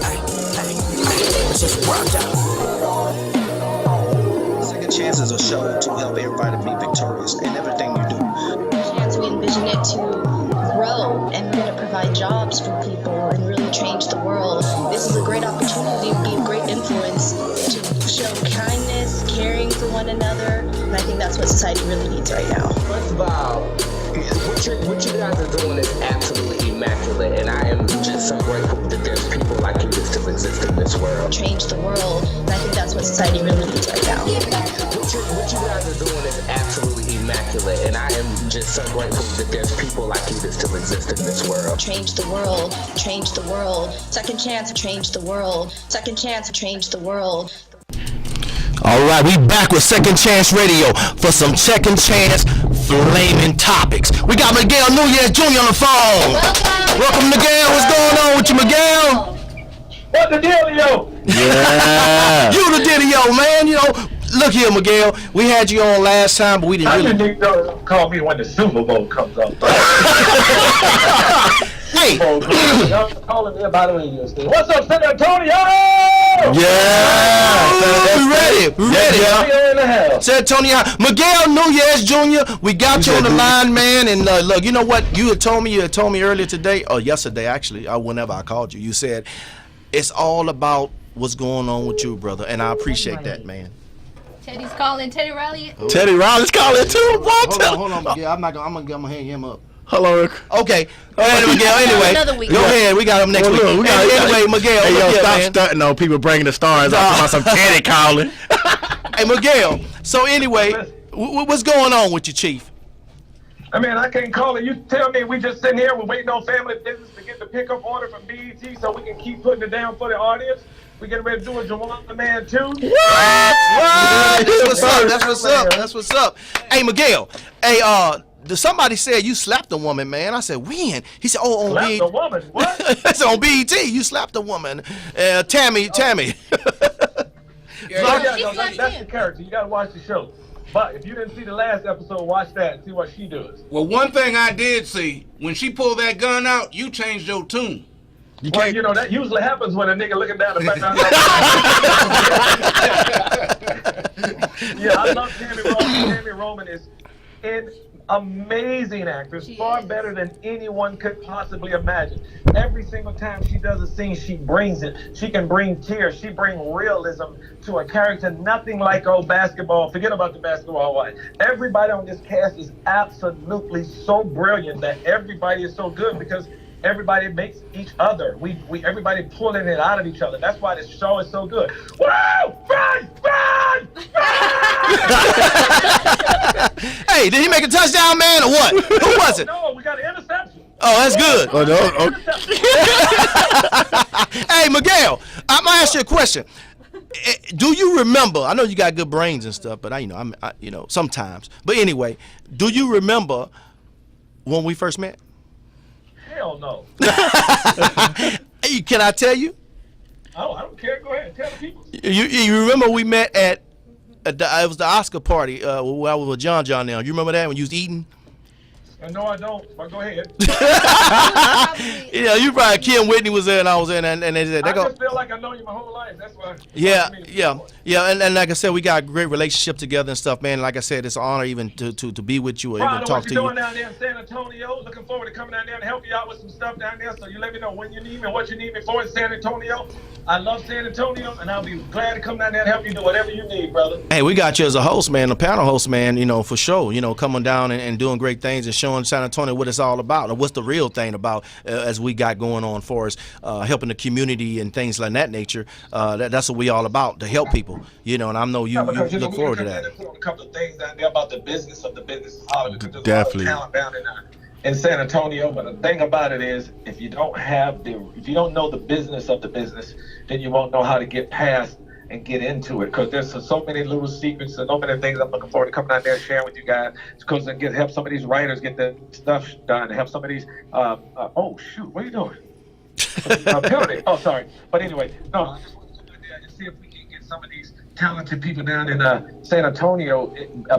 Let's just rock out. Second Chance is a show to help everybody be victorious in everything you do. Chance, we envision it to grow, and we're going to provide jobs for people and really change the world. This is a great opportunity to be a great influence, to show kindness, caring for one another, and I think that's what society really needs right now. First of all, what you guys are doing is absolutely immaculate, and I am just so grateful that there's people like you that still exist in this world. Change the world, and I think that's what society really needs right now. What you guys are doing is absolutely immaculate, and I am just so grateful that there's people like you that still exist in this world. Change the world, change the world. Second chance, change the world. Second chance, change the world. All right, we back with Second Chance Radio for some Second Chance flaming topics. We got Miguel Nunez Jr. on the phone. Welcome, Miguel. What's going on with you, Miguel? What the dealio? Yeah. You the dealio, man. You know, look here, Miguel. We had you on last time, but we didn't really. Niggas don't call me when the Super Bowl comes up. Hey. Y'all calling me about the radio station. What's up, San Antonio? Yeah. We ready. We ready. Yeah. San Antonio. Miguel Nunez Jr., we got you on the line, man. And look, you know what? You had told me earlier today, or yesterday, actually, whenever I called you, you said it's all about what's going on with you, brother. And I appreciate that, man. Teddy's calling. Teddy Riley. Teddy Riley's calling too. Hold on, Miguel. I'm gonna hang him up. Hello. Okay. Miguel, anyway. Another week. Go ahead. We got him next week. Anyway, Miguel. Hey, look yo, here, stop man. stunting on people bringing the stars out. About some Teddy calling. Hey, Miguel. So anyway, what's going on with you, Chief? I mean, I can't call it. You tell me we just sitting here, we're waiting on family business to get the pickup order from BET so we can keep putting it down for the audience. We getting ready to do a Jawan the Man too. What? That's what's up. That's what's up. That's what's up. Hey, Miguel. Hey, somebody said you slapped a woman, man. I said, when? He said, oh, on BET. Slapped a woman? What? I said, on BET, you slapped a woman. Tammy. That's the character. You got to watch the show. But if you didn't see the last episode, watch that and see what she does. Well, one thing I did see, when she pulled that gun out, you changed your tune. Well, you know, that usually happens when a nigga looking down the back. Yeah, I love Tammy Roman. Tammy Roman is an amazing actress, far better than anyone could possibly imagine. Every single time she does a scene, she brings it. She can bring tears. She brings realism to a character, nothing like old basketball. Forget about the basketball wife. Everybody on this cast is absolutely so brilliant that everybody is so good because everybody makes each other. We everybody pulling it out of each other. That's why this show is so good. Woo! Run! Hey, did he make a touchdown, man, or what? Who was it? No, we got an interception. Oh, that's good. Oh, no. Hey, Miguel, I'm gonna ask you a question. Do you remember? I know you got good brains and stuff, but I sometimes. But anyway, do you remember when we first met? Hell no. Can I tell you? Oh, I don't care. Go ahead. Tell the people. You remember we met at it was the Oscar party where I was with John now. You remember that when you was eating? No, I don't. But go ahead. Yeah, you probably Kim Whitney was there and I was there, and they said I just feel like I know you my whole life. That's why. Yeah, and like I said, we got a great relationship together and stuff, man. Like I said, it's an honor even to be with you or even talk to you. What you're doing down there in San Antonio. Looking forward to coming down there and help you out with some stuff down there. So you let me know when you need me and what you need me for in San Antonio. I love San Antonio, and I'll be glad to come down there and help you do whatever you need, brother. Hey, we got you as a host, man, a panel host, man, for sure, coming down and doing great things and showing San Antonio what it's all about and what's the real thing about as we got going on for us, helping the community and things like that nature. That's what we all about, to help people, and I know you look forward to that. Put on a couple of things down there about the business of the business of Hollywood. There's Definitely. A lot of talent down in San Antonio, but the thing about it is, if you don't know the business of the business, then you won't know how to get past and get into it, because there's so many little secrets and so many things I'm looking forward to coming out there and sharing with you guys, because I can help some of these writers get the stuff done, and help some of these oh shoot, what are you doing? Penalty. Oh, sorry. But anyway, no, I just want to come out there and see if we can get some of these talented people down in San Antonio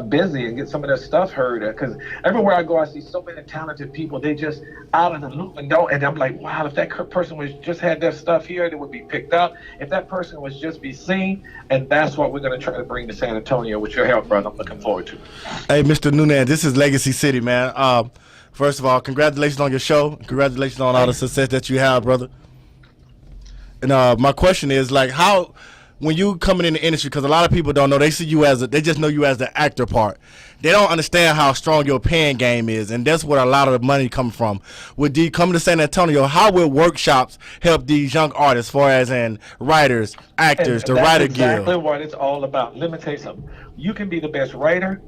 busy and get some of their stuff heard. Because everywhere I go, I see so many talented people. They just out of the loop and don't. And I'm like, wow, if that person was just had their stuff here, it would be picked up. If that person was just be seen, and that's what we're going to try to bring to San Antonio with your help, brother. I'm looking forward to it. Hey, Mr. Nunez, this is Legacy City, man. First of all, congratulations on your show. Congratulations on all the success that you have, brother. And my question is, like, how, when you coming in the industry, because a lot of people don't know, they see you they just know you as the actor part. They don't understand how strong your pen game is, and that's where a lot of the money comes from. With coming to San Antonio, how will workshops help these young artists, far as in writers, actors, the writer guild? That's exactly what it's all about. Let me tell you something. You can be the best writer.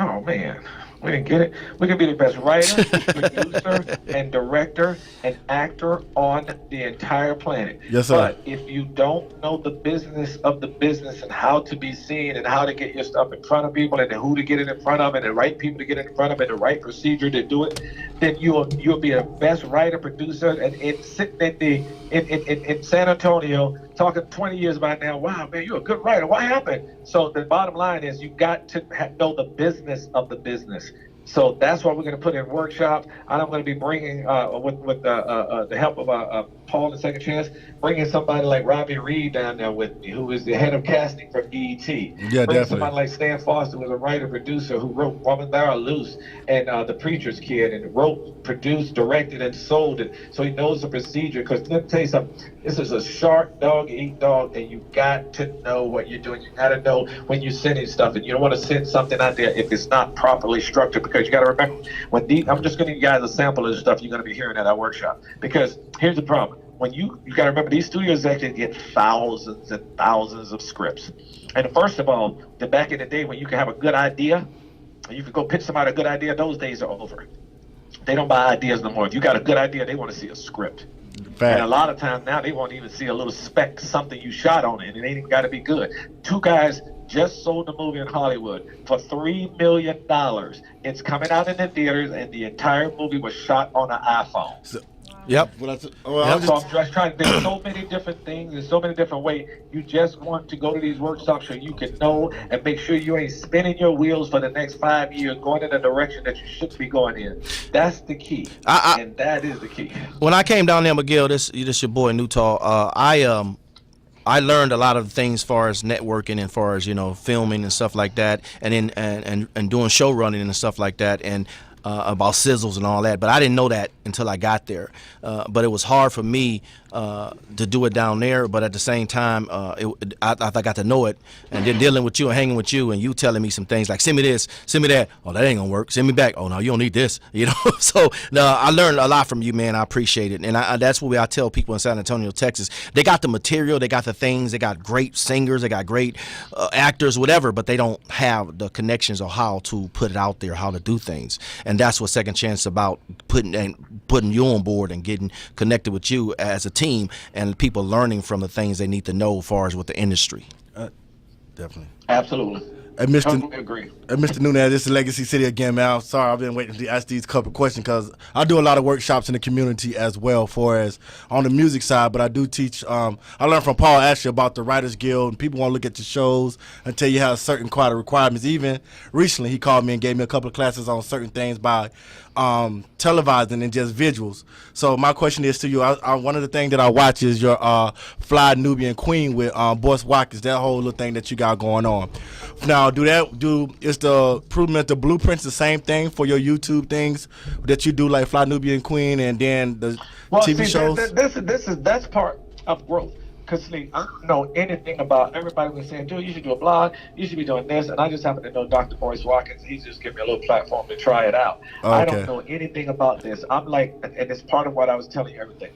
Oh man, we didn't get it. We can be the best writer, producer, and director and actor on the entire planet. Yes, sir. But if you don't know the business of the business and how to be seen and how to get your stuff in front of people and who to get it in front of and the right people to get it in front of and the right procedure to do it, then you'll be the best writer, producer, and sitting in San Antonio talking 20 years about now. Wow, man, you're a good writer. What happened? So the bottom line is you got to know the business of the business. So that's what we're going to put in workshops. And I'm going to be bringing, with the help of Paul and Second Chance, bringing somebody like Robbie Reed down there with me, who is the head of casting for BET. Yeah, bringing definitely. somebody like Stan Foster, who was a writer producer who wrote Woman Thou Art Loose and The Preacher's Kid, and wrote, produced, directed, and sold it. So he knows the procedure. Because let me tell you something. This is a shark dog eat dog, and you got to know what you're doing. You got to know when you're sending stuff, and you don't want to send something out there if it's not properly structured. Because you got to remember, I'm just going to give you guys a sample of the stuff you're going to be hearing at our workshop. Because here's the problem. When you got to remember, these studio executives get thousands and thousands of scripts. And first of all, back in the day when you could have a good idea, and you could go pitch somebody a good idea, those days are over. They don't buy ideas no more. If you got a good idea, they want to see a script. Fact. And a lot of times now they won't even see a little speck, something you shot on it. It ain't even got to be good. Two guys just sold a movie in Hollywood for $3 million. It's coming out in the theaters, and the entire movie was shot on an iPhone. Yep. So I'm just trying. There's so many different things. There's so many different ways. You just want to go to these workshops so you can know and make sure you ain't spinning your wheels for the next 5 years, going in the direction that you should be going in. That's the key, and that is the key. When I came down there, Miguel, this your boy Nutall. I learned a lot of things as far as networking and as far as filming and stuff like that, and and doing show running and stuff like that, and about sizzles and all that. But I didn't know that until I got there. But it was hard for me to do it down there. But at the same time, I got to know it. And then dealing with you and hanging with you and you telling me some things like, send me this, send me that. Oh, that ain't gonna work. Send me back. Oh, no, you don't need this. So I learned a lot from you, man. I appreciate it. And that's what I tell people in San Antonio, Texas. They got the material, they got the things, they got great singers, they got great actors, whatever, but they don't have the connections or how to put it out there, how to do things. And that's what Second Chance is about, putting you on board and getting connected with you as a team and people learning from the things they need to know as far as with the industry. Definitely. Absolutely. And Totally agree. Mr. Nunez, this is Legacy City again, man. I'm sorry I've been waiting to ask these couple questions because I do a lot of workshops in the community as well, for as on the music side, but I do teach. I learned from Paul actually about the Writers Guild, and people want to look at your shows and tell you how certain quality requirements. Even recently, he called me and gave me a couple of classes on certain things by televising and just visuals. So my question is to you, one of the things that I watch is your Fly Nubian Queen with Boss Watkins, that whole little thing that you got going on. Now, is the improvement, the blueprints the same thing for your YouTube things that you do, like Fly Nubian Queen and then the TV shows? That's part of growth. Because I don't know anything about, everybody was saying, dude, you should do a blog, you should be doing this, and I just happen to know Dr. Boyce Watkins. He just gave me a little platform to try it out. Okay. I don't know anything about this. I'm like, and it's part of what I was telling you, everything.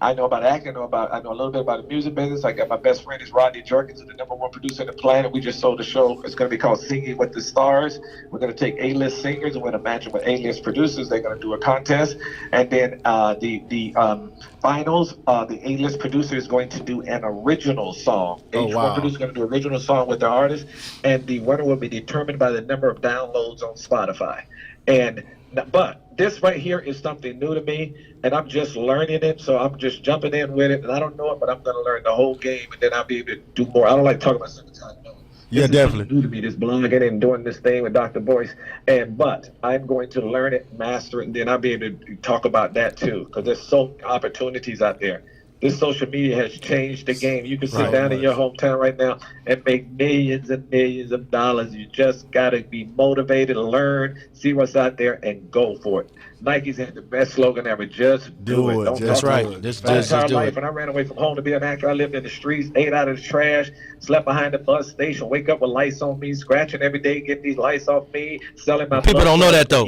I know about acting, I know a little bit about the music business. I got my best friend is Rodney Jerkins, the #1 producer on the planet. We just sold a show. It's going to be called Singing with the Stars. We're going to take A-list singers and we're going to match them with A-list producers. They're going to do a contest. And then the finals, the A-list producer is going to do an original song. Each one producer is going to do an original song with the artist. And the winner will be determined by the number of downloads on Spotify. And But this right here is something new to me, and I'm just learning it. So I'm just jumping in with it, and I don't know it, but I'm going to learn the whole game, and then I'll be able to do more. I don't like talking about something I know. Yeah, This is definitely. something new to me, this blogging and doing this thing with Dr. Boyce. But I'm going to learn it, master it, and then I'll be able to talk about that too, because there's so many opportunities out there. This social media has changed the game. You can sit down in your hometown right now and make millions and millions of dollars. You just got to be motivated, learn, see what's out there, and go for it. Nike's had the best slogan ever. Just do it. Don't That's talk right. about it. Just My entire do life, it. when I ran away from home to be an actor, I lived in the streets, ate out of the trash, slept behind the bus station, wake up with lights on me, scratching every day, getting these lights off me, selling my People don't know that, though.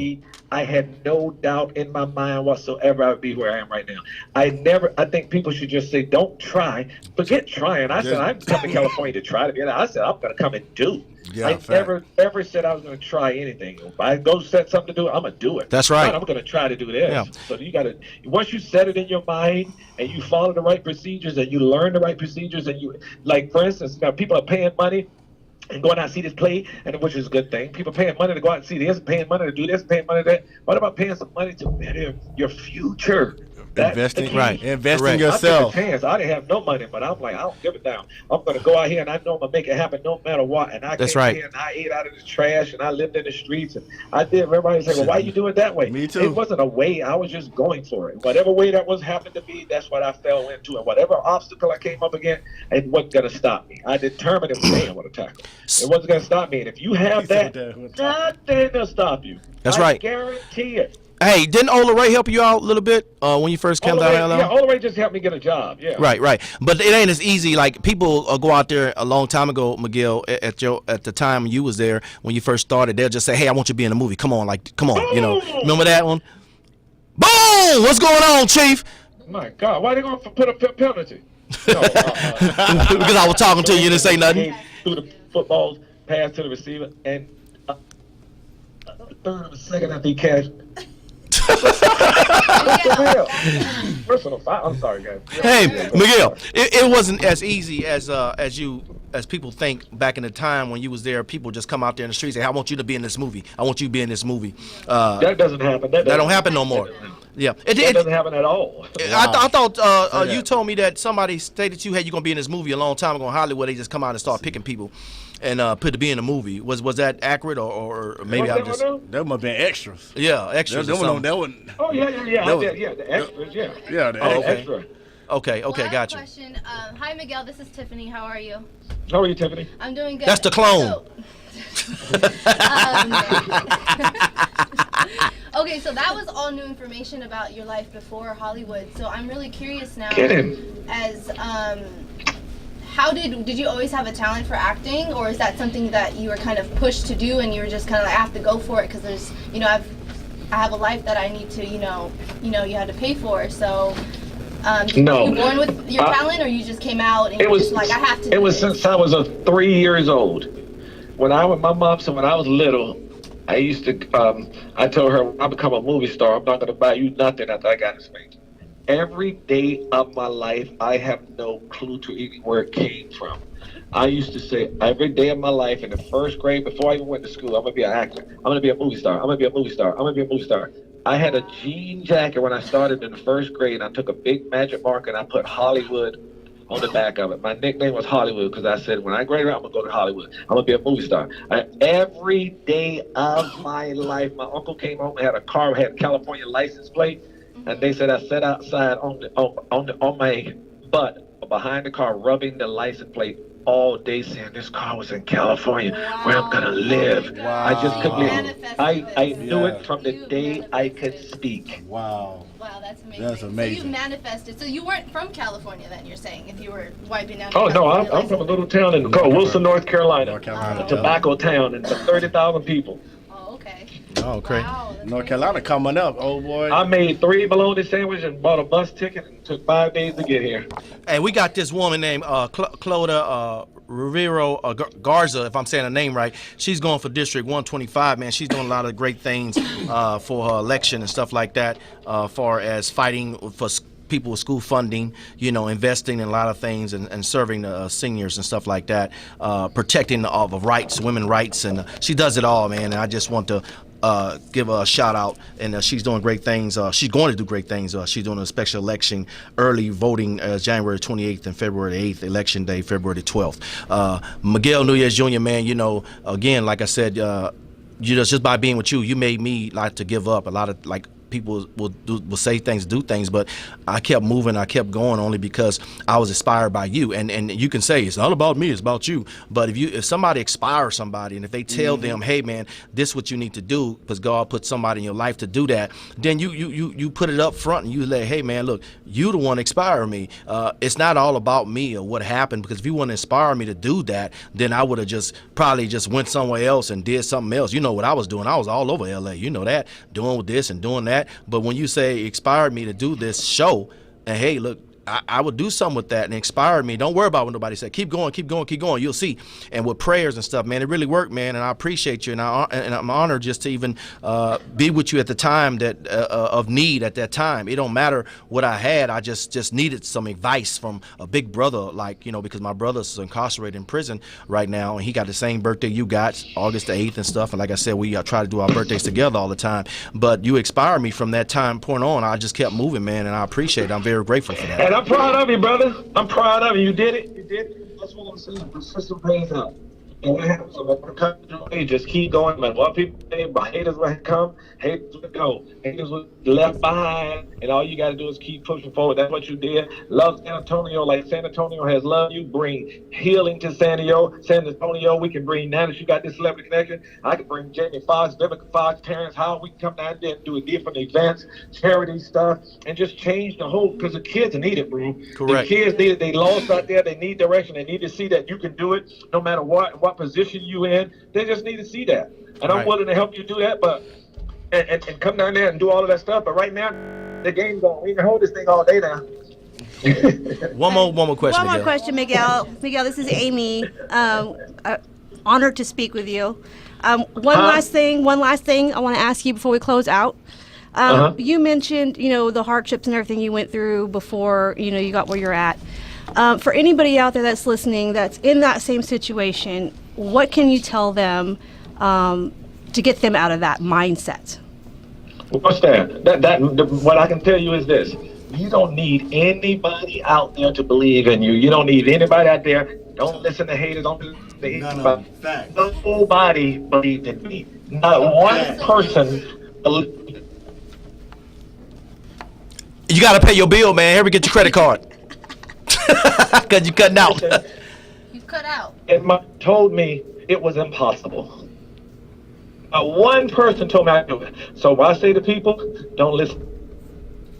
I had no doubt in my mind whatsoever I would be where I am right now. I think people should just say, don't try. Forget trying. I said, I'm coming to California to try to be. I said, I'm going to come and do. Yeah, I fact. never ever said I was going to try anything. If I go set something to do, I'm going to do it. That's right. I'm going to try to do this. Yeah. So you got to, once you set it in your mind and you follow the right procedures and you learn the right procedures and you, like, for instance, now people are paying money and going out and see this play, and which is a good thing. People paying money to go out and see this, paying money to do this, paying money to that. What about paying some money to better your future? That's Investing, the key. right. Invest in Correct. yourself. I took a chance. I didn't have no money, but I'm like, I don't give it down. I'm going to go out here, and I know I'm going to make it happen no matter what. And I That's came right. here, and I ate out of the trash, and I lived in the streets. And I did. Everybody say, well, why you do it that way? Me too. It wasn't a way. I was just going for it. Whatever way that was happened to be, that's what I fell into. And whatever obstacle I came up against, it wasn't going to stop me. I determined it was damn what a tackle. It wasn't going to stop me. And if you have that, nothing will stop you. That's I right. guarantee it. Hey, didn't Ola Ray help you out a little bit when you first came down here? Yeah, all the way just helped me get a job. Yeah. Right. But it ain't as easy. Like people go out there a long time ago, Miguel, at the time you was there when you first started. They'll just say, "Hey, I want you to be in a movie. Come on, you know." Remember that one? Boom! What's going on, Chief? My God, why they going to put a penalty? No, Because I was talking to you and didn't say nothing. Through the footballs, pass to the receiver, and third of a second after he catch. For real. Personal foul. I'm sorry, guys. Hey, Miguel, it wasn't as easy as people think back in the time when you was there. People just come out there in the streets and say, "I want you to be in this movie. I want you to be in this movie." That doesn't happen. That don't happen no more. Yeah, That doesn't happen at all. I thought you told me that somebody stated you gonna be in this movie a long time ago in Hollywood. They just come out and start picking people and put to be in the movie. Was that accurate or maybe I just That must have been extras. extras or That something? wasn't. Oh yeah. That was- The extras, yeah. Yeah, the Oh, extras. extra. Okay, Well, I have got a you. question. Hi, Miguel. This is Tiffany. How are you? How are you, Tiffany? I'm doing good. That's the clone. Okay, so that was all new information about your life before Hollywood. So I'm really curious now. Kidding. As how did you always have a talent for acting, or is that something that you were kind of pushed to do and you were just kind of like, I have to go for it because there's, I have a life that I need to, you had to pay for. So, No. were you born with your talent, or you just came out and you were just like, I have to do It was this? since I was 3 years old. My mom said when I was little, I used to, I told her, when I become a movie star, I'm not going to buy you nothing after I got in space. Every day of my life, I have no clue to even where it came from. I used to say every day of my life in the first grade, before I even went to school, I'm going to be an actor. I'm going to be a movie star. I'm going to be a movie star. I'm going to be a movie star. I had a jean jacket when I started in the first grade. I took a big magic marker and I put Hollywood on the back of it. My nickname was Hollywood because I said, when I graduate, I'm going to go to Hollywood. I'm going to be a movie star. Every day of my life, my uncle came home and had a car, had a California license plate. And they said I sat outside on my butt behind the car, rubbing the license plate all day, saying this car was in California, where I'm gonna live. Wow. I just couldn't believe manifested it. I this. knew Yeah. it from the day I could speak. Wow. Wow, that's amazing. That's amazing. So you manifested. So you weren't from California then, you're saying, if you were wiping out Oh your no, California I'm from a license. little town called Wilson, North Carolina. North Carolina. A tobacco town, and 30,000 people. Oh, okay. Oh, okay. Wow, that's North amazing. Carolina coming up, old boy. I made 3 bologna sandwiches and bought a bus ticket and took 5 days to get here. Hey, we got this woman named Cloda Rivero Garza, if I'm saying her name right. She's going for District 125, man. She's doing a lot of great things for her election and stuff like that, far as fighting for people with school funding, investing in a lot of things and serving seniors and stuff like that, protecting all the rights, women rights, and she does it all, man. And I just want to give her a shout out, and she's doing great things. She's going to do great things. She's doing a special election, early voting, January 28th and February 8th, election day, February 12th. Miguel Nunez Jr., man, you know, again, like I said, you just by being with you, you made me like to give up. A lot of like people will say things, do things, but I kept moving, I kept going only because I was inspired by you. And you can say it's not about me, it's about you. But if somebody inspires somebody, and if they tell them, hey man, this is what you need to do because God put somebody in your life to do that, then you put it up front and you say, hey man, look, you the one inspire me. It's not all about me or what happened, because if you want to inspire me to do that, then I would have probably went somewhere else and did something else. You know what I was doing? I was all over LA. You know that, doing this and doing that. But when you say inspired me to do this show, and hey, look, I would do something with that and inspired me. Don't worry about what nobody said. Keep going, keep going, keep going. You'll see. And with prayers and stuff, man, it really worked, man. And I appreciate you. And I'm honored just to even be with you at the time that of need at that time. It don't matter what I had. I just needed some advice from a big brother, like, you know, because my brother's incarcerated in prison right now, and he got the same birthday you got, August the 8th and stuff. And like I said, we try to do our birthdays together all the time. But you inspired me from that time point on. I just kept moving, man, and I appreciate it. I'm very grateful for that. And I'm proud of you, brother. I'm proud of you. You did it. You did it. That's what I'm saying. Persistent pays out. And what happens? You just keep going. Man, what people say, but haters will come, haters will go. Haters will be left behind, and all you got to do is keep pushing forward. That's what you did. Love San Antonio like San Antonio has loved you. Bring healing to San Antonio. We can bring, now that you got this celebrity connection, I can bring Jamie Foxx, Vivica Fox, Terrence Howard. We can come down there and do different events, charity stuff, and just change the whole, because the kids need it, bro. Correct. The kids need it. They lost out there. They need direction. They need to see that you can do it no matter what position you in. They just need to see that. And I'm willing to help you do that, but and come down there and do all of that stuff. But right now, the game's going. We can hold this thing all day now. One more question. One more question, Miguel. Miguel, this is Amy. Honored to speak with you. One last thing I want to ask you before we close out. You mentioned, you know, the hardships and everything you went through before, you know, you got where you're at. For anybody out there that's listening that's in that same situation, what can you tell them to get them out of that mindset? What's that? What I can tell you is this. You don't need anybody out there to believe in you. You don't need anybody out there. Don't listen to haters. Don't listen to anybody. Nobody believed in me. Not one person believed. You got to pay your bill, man. Here we get your credit card. Because you cutting out. You cut out. And told me it was impossible. One person told me I could do it. So when I say to people, don't listen.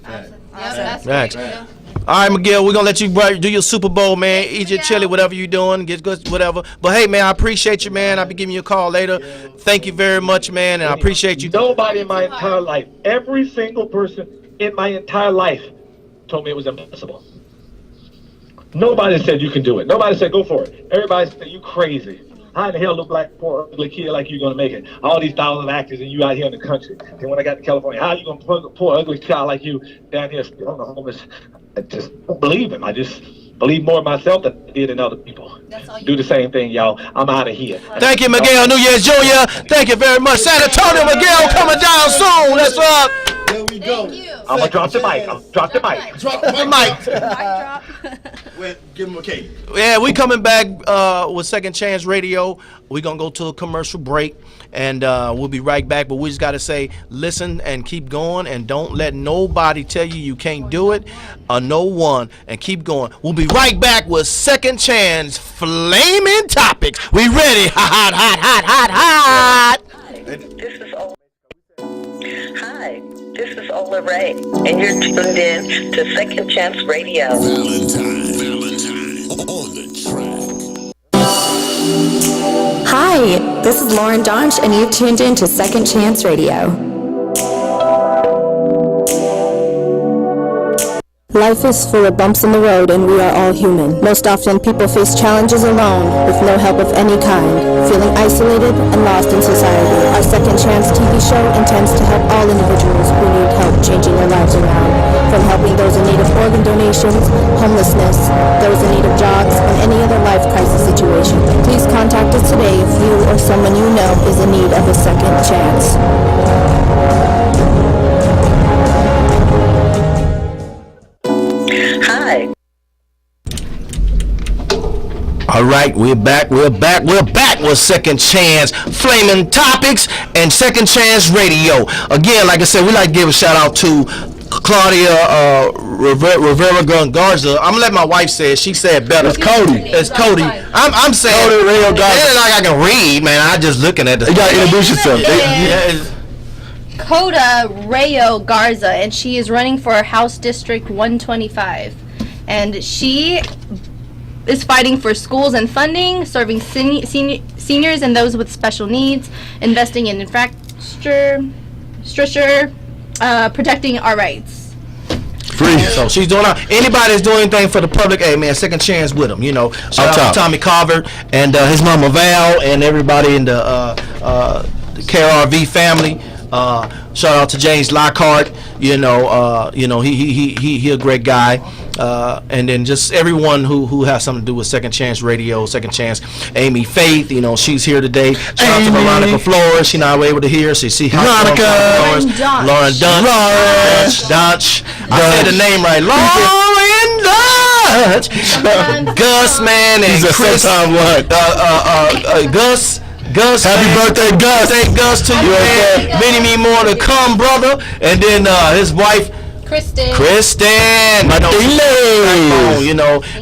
That's Thanks. great. All right, Miguel, we're going to let you do your Super Bowl, man. Eat your chili, whatever you're doing. Get good, whatever. But, hey, man, I appreciate you, man. I'll be giving you a call later. Thank you very much, man, and I appreciate you. Nobody in my entire life, every single person in my entire life told me it was impossible. Nobody said you can do it. Nobody said go for it. Everybody said you crazy. How in the hell look like poor ugly kid like you gonna make it? All these thousands of actors and you out here in the country. Then when I got to California, how you gonna put a poor ugly child like you down here on the homeless? I just don't believe him. I just believe more in myself than I did in other people. Do the same thing, y'all. I'm out of here. Thank you, Miguel Nunez Jr. Thank you very much. San Antonio, Miguel coming down soon. That's up. There we go. Thank you. I'm gonna drop the mic. Drop the mic. Drop the mic. Give him a cake. Yeah, we coming back with Second Chance Radio. We're going to go to a commercial break, and we'll be right back. But we just got to say, listen and keep going, and don't let nobody tell you you can't do it, or no one, and keep going. We'll be right back with Second Chance Flaming Topics. We ready? Hot, hot, hot, hot, hot. Hi, this is Ola Ray, and you're tuned in to Second Chance Radio. Valentine on the track. Hi, this is Lauren Donch, and you've tuned in to Second Chance Radio. Life is full of bumps in the road, and we are all human. Most often, people face challenges alone, with no help of any kind, feeling isolated and lost in society. Our Second Chance TV show intends to help all individuals who need help changing their lives around, from helping those in need of organ organ donations, homelessness, those in need of jobs, and any other life crisis situation. Please contact us today if you or someone you know is in need of a second chance. Hi. All right, we're back with Second Chance Flaming Topics and Second Chance Radio. Again, like I said, we like to give a shout out to Claudia Rivera Garza. I'm gonna let my wife say it. She said better. It's Cody. It's Cody. I'm saying Cody Rayo Garza. It ain't like I can read, man. I just looking at the. You gotta introduce yourself. Coda Rayo Garza, and she is running for House District 125, and she is fighting for schools and funding, serving seniors and those with special needs, investing in infrastructure, protecting our rights. Free. So she's doing anybody that's doing anything for the public, hey man, second chance with them, you know. Shout out to Tommy Carver and his mama Val and everybody in the KRV family. Shout out to James Lockhart, he a great guy. And then just everyone who has something to do with Second Chance Radio, Second Chance. Amy Faith, she's here today. Shout out to Veronica Flores. She's not able to hear, so see how Lauren Dunch. I said the name right. Lauren Dunch. Gus, man, and Chris. Gus, happy birthday, Gus! Thank Gus to you, man. Many more to come, brother. And then his wife, Kristen,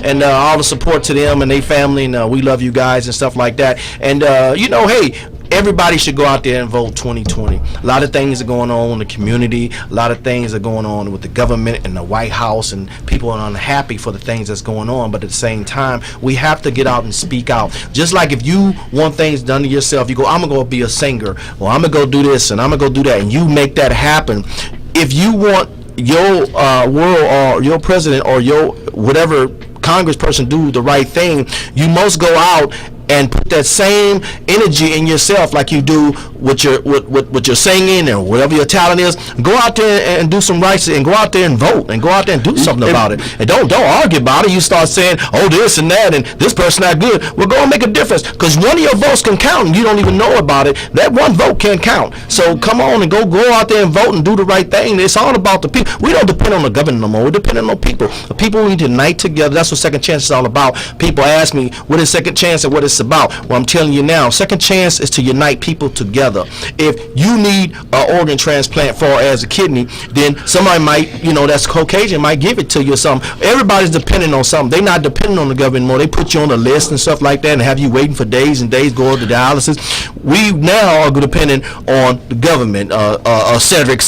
and all the support to them and their family, and we love you guys and stuff like that. And hey, everybody should go out there and vote 2020. A lot of things are going on in the community. A lot of things are going on with the government and the White House, and people are unhappy for the things that's going on. But at the same time, we have to get out and speak out. Just like if you want things done to yourself, you go, I'm going to go be a singer, or I'm going to go do this, and I'm going to go do that, and you make that happen. If you want your world or your president or your whatever congressperson do the right thing, you must go out and put that same energy in yourself like you do with your singing and whatever your talent is. Go out there and do some rights, and go out there and vote, and go out there and do something about it. And don't argue about it. You start saying, oh, this and that, and this person not good. Well, go and make a difference, because one of your votes can count, and you don't even know about it. That one vote can count. So come on and go out there and vote and do the right thing. It's all about the people. We don't depend on the government no more. We're depending on people. The people need to unite together. That's what Second Chance is all about. People ask me, what is Second Chance and what it's about? Well, I'm telling you now, Second Chance is to unite people together. If you need an organ transplant for as a kidney, then somebody might, that's Caucasian, might give it to you or something. Everybody's depending on something. They're not depending on the government anymore. They put you on a list and stuff like that and have you waiting for days and days going to dialysis. We now are dependent on the government. Cedric.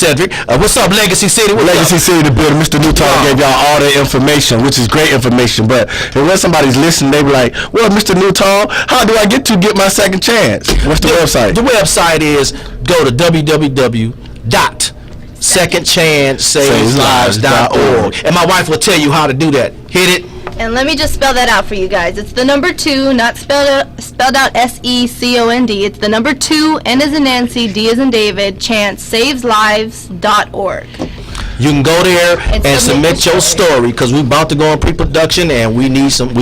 What's up, Legacy City? City, the builder. Mr. Nutall gave y'all all the information, which is great information. But if when somebody's listening, they be like, well, Mr. Nutall, how do I get my second chance? What's the website? The website is go to www.secondchancesaveslives.org. And my wife will tell you how to do that. Hit it. And let me just spell that out for you guys. It's the number 2, not spelled out SECOND. It's the number 2, N as in Nancy, D as in David, chancesaveslives.org. You can go there and submit your story, because we're about to go on pre-production, and we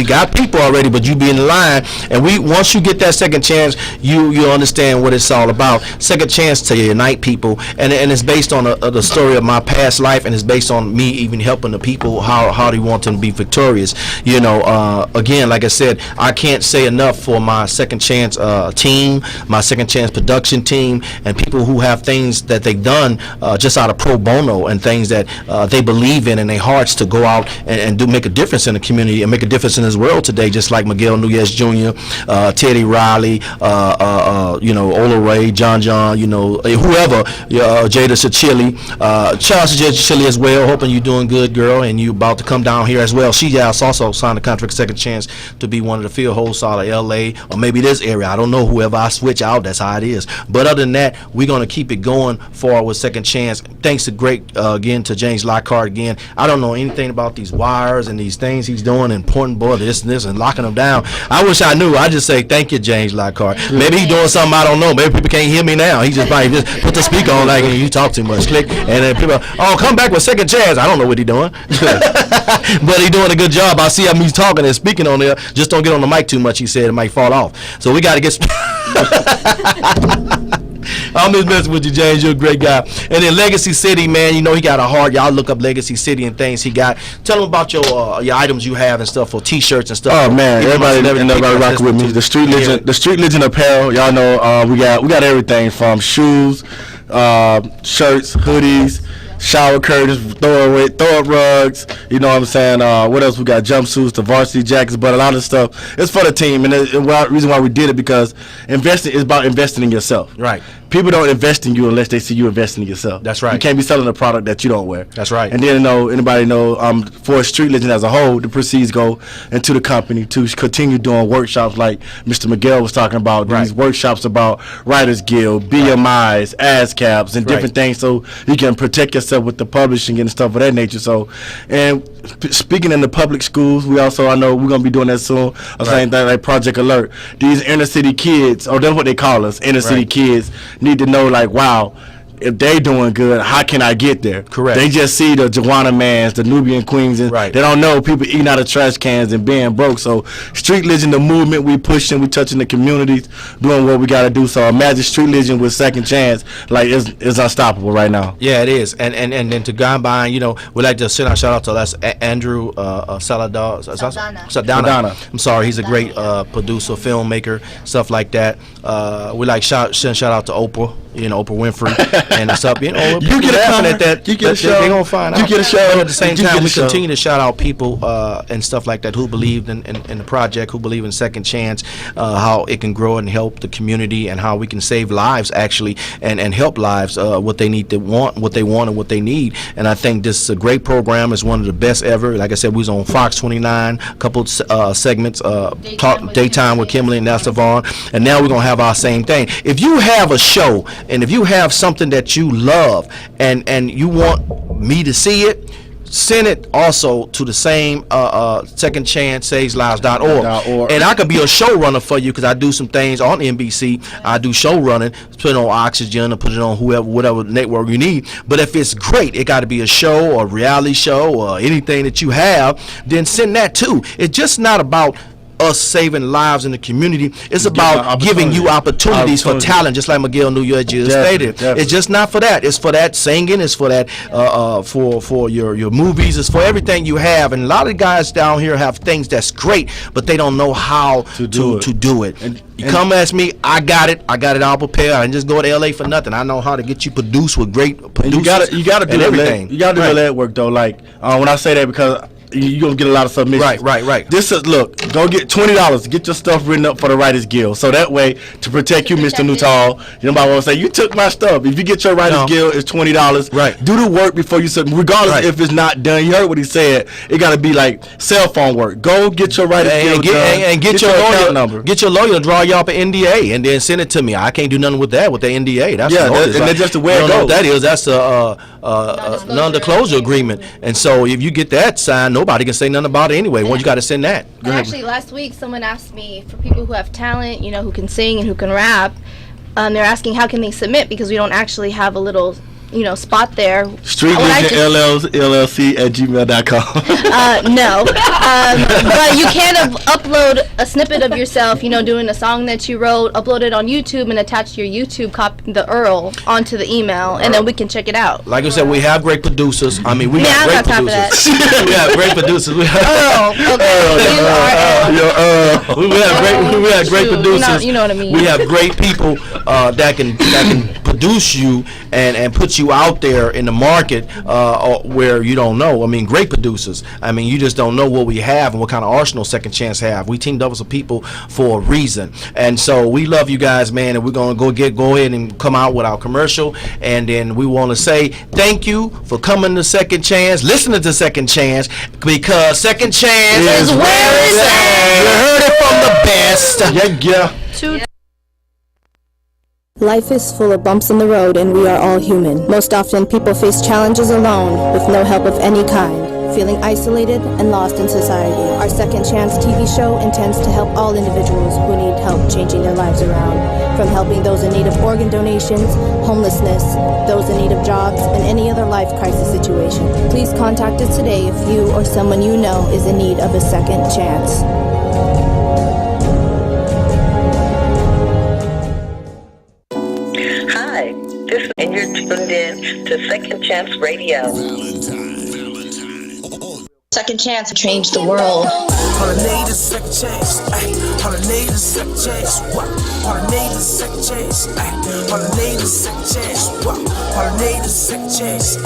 got people already, but you be in the line, and once you get that second chance, you understand what it's all about. Second chance to unite people, and it's based on the story of my past life, and it's based on me even helping the people how they want them to be victorious. Again, like I said, I can't say enough for my second chance team, my second chance production team, and people who have things that they've done just out of pro bono and things that they believe in their hearts to go out and do make a difference in the community and make a difference in this world today, just like Miguel Nunez Jr., Teddy Riley, Ola Ray, John, whoever, Jada Sachili, Charles Jada Sachili as well. Hoping you're doing good, girl, and you about to come down here as well. She has also signed a contract, second chance, to be one of the field hosts out of LA or maybe this area. I don't know. Whoever I switch out, that's how it is. But other than that, we're gonna keep it going forward with second chance. Thanks to great again to James Lockhart again. I don't know anything about these wires and these things he's doing and pointing boy this and this and locking them down. I wish I knew. I just say thank you, James Lockhart. Maybe he's doing something I don't know. Maybe people can't hear me now. He just probably just put the speaker on like you talk too much. Click, and then people, oh, come back with second chance. I don't know what he's doing, but he's doing a good job. I see him. He's talking and speaking on there. Just don't get on the mic too much. He said it might fall off. So we got to get. I'm just messing with you, James. You're a great guy. And then Legacy City, man, you know he got a heart. Y'all look up Legacy City and things he got. Tell them about your items you have and stuff for T-shirts and stuff. Oh man, everybody rocking with me. The Street Legend apparel. Y'all know we got everything from shoes, shirts, hoodies, shower curtains, throw up rugs. You know what I'm saying? What else we got? Jumpsuits, the varsity jackets, but a lot of stuff. It's for the team, and the reason why we did it because investing is about investing in yourself. Right. People don't invest in you unless they see you investing in yourself. That's right. You can't be selling a product that you don't wear. That's right. And then anybody know for Street Legend as a whole, the proceeds go into the company to continue doing workshops like Mr. Miguel was talking about. Right. These workshops about Writers Guild, BMIs, ASCAPs, and different things so you can protect yourself with the publishing and stuff of that nature. So, and speaking in the public schools, we also, I know we're going to be doing that soon. I'm saying that like Project Alert. These inner city kids, or that's what they call us, inner city kids, need to know like, wow, if they doing good, how can I get there? Correct. They just see the Joanna Mans, the Nubian Queens, and they don't know people eating out of trash cans and being broke. So Street Legend, the movement we pushing, we touching the communities, doing what we got to do. So imagine Street Legend with Second Chance, like it's unstoppable right now. Yeah, it is. And then to go behind, you know, we'd like to send our shout out to that's Andrew Saldana. I'm sorry, he's a great producer, filmmaker, stuff like that. We like send shout out to Oprah, you know, Oprah Winfrey. And stuff, you know, you get laughing at that. You get a show. They gonna find out. You get a show. But at the same time, we continue to shout out people and stuff like that who believed in the project, who believe in Second Chance, how it can grow and help the community, and how we can save lives actually, and help lives what they need to want, what they want, and what they need. And I think this is a great program. It's one of the best ever. Like I said, we was on Fox 29, a couple segments, Daytime with Kimberly and Nastavon, and now we're gonna have our same thing. If you have a show and if you have something that you love and you want me to see it, send it also to the same Second Chance SavesLives.org. And I could be a showrunner for you because I do some things on NBC. I do show running, put it on Oxygen or put it on whatever network you need. But if it's great, it got to be a show or a reality show or anything that you have, then send that too. It's just not about us saving lives in the community. It's about giving you opportunities for talent, just like Miguel Nunez just stated. Definitely. It's just not for that. It's for that singing. It's for that for your movies. It's for everything you have. And a lot of guys down here have things that's great, but they don't know how to do it. And come ask me, I got it all prepared. I didn't just go to LA for nothing. I know how to get you produced with great producers. You gotta do everything. You gotta do the lead work though. Like when I say that, because you're gonna get a lot of submissions. Right. This is look, go get $20, get your stuff written up for the Writers Guild. So that way, to protect you, Mr. Nutall, nobody won't say you took my stuff. If you get your Writers Guild, it's $20. Right. Do the work before you submit, regardless if it's not done. You heard what he said. It gotta be like cell phone work. Go get your Writers Guild done, and get your lawyer number. Get your lawyer to draw you up an NDA and then send it to me. I can't do nothing with that with the NDA. That's that's just the way it goes. Know what that is. That's a non-disclosure agreement. And so if you get that signed, nobody can say nothing about it anyway. Once you got to send that. And actually, last week someone asked me for people who have talent, you know, who can sing and who can rap. They're asking how can they submit because we don't actually have a little, you know, spot there. Street Legend LLC@gmail.com. No, but you can upload a snippet of yourself, you know, doing a song that you wrote, upload it on YouTube, and attach your YouTube copy, the URL, onto the email, and then we can check it out. Like I said, we have great producers. I mean, we have great producers. We have great producers. We have great producers. You know what I mean. We have great people that can produce you and put you out there in the market where you don't know. I mean, great producers. I mean, you just don't know what we have and what kind of arsenal Second Chance have. We teamed up with some people for a reason, and so we love you guys, man. And we're gonna go ahead and come out with our commercial, and then we want to say thank you for coming to Second Chance, listening to Second Chance, because Second Chance is where it's at. You heard it from the best. Yeah. Life is full of bumps in the road, and we are all human. Most often, people face challenges alone with no help of any kind, feeling isolated and lost in society. Our Second Chance TV show intends to help all individuals who need help changing their lives around, from helping those in need of organ donations, homelessness, those in need of jobs, and any other life crisis situation. Please contact us today if you or someone you know is in need of a second chance. Hi, and you're tuned in to Second Chance Radio. Second chance to change the world. All I need is a second chance. All I need is a second chance. All I need is a second chance. All I need is a second chance. All I need is a second chance.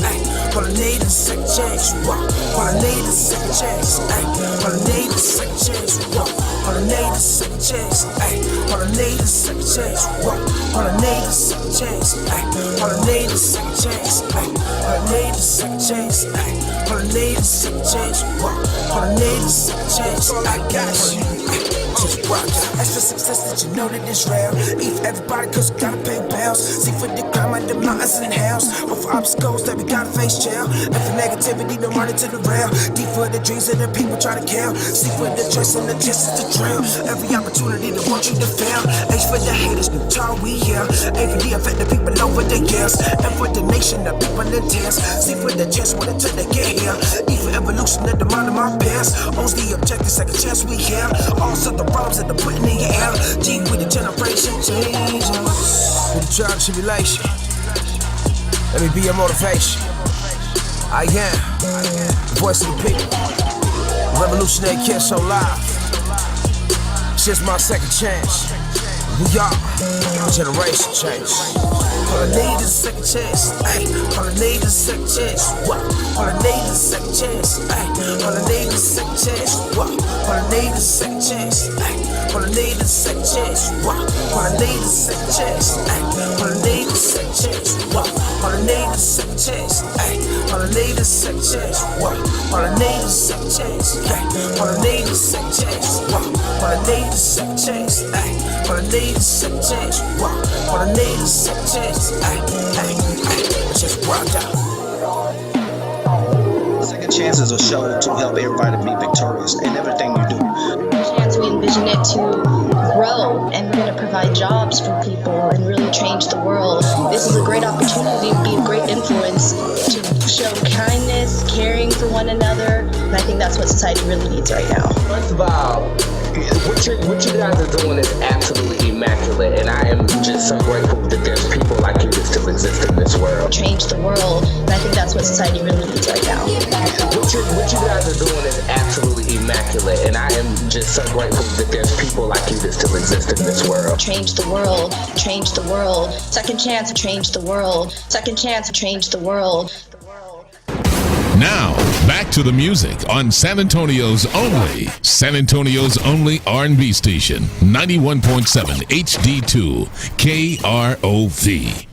All I need is a second chance. All I need is a second chance. All I need is a second chance. All I need is a second chance. All I need is a second chance. All I need is a second chance. All I need is a second chance. All I need is a second chance. All I need is a second chance. All I need is a second chance. I got you. Just rock. Extra success that you know that it's real. Eat for everybody cause we gotta pay bills. See for the climb out the mountains and hills. But for obstacles that we gotta face jail. And for negativity don't run into the rail. Deep for the dreams that the people try to kill. See for the choice and the test is the drill. Every opportunity to want you to fail. H for the haters, Nutall, we here. A for the effect the people over the years. And for the nation, the people in tears. C for the chance when it took to get here. E for evolution at the mind of my peers. O's the objective, second chance we here. All of the problems that they're putting in your air. G with the generation change. With the trial and tribulation. Let me be your motivation. I am the voice of the people. Revolutionary kid so live. It's just my second chance. We are generation change. All I need is a second chance. All I need is a second chance. All I need is a second chance. All I need is a second chance. All I need is a second chance. All I need is a second chance. All I need is a second chance. All I need is a second chance. All I need is a second chance. All I need is a second chance. All I need is a second chance. All I need is a second chance. All I need is a second chance. All I need is a second chance. All I need is a second chance. Just rock out. Second Chance is a show to help everybody be victorious in everything you do. Chance, we envision it to grow, and we're going to provide jobs for people and really change the world. This is a great opportunity to be a great influence, to show kindness, caring for one another, and I think that's what society really needs right now. First of all, what you guys are doing is absolutely immaculate, and I am just so grateful that there's people like you that still exist in this world. Change the world, and I think that's what society really needs right now. What you guys are doing is absolutely immaculate, and I am just so grateful that there's people like you that still exist in this world. Change the world, change the world. Second chance to change the world. Second chance to change the world. Now, back to the music on San Antonio's only R&B station, 91.7 HD2 KROV.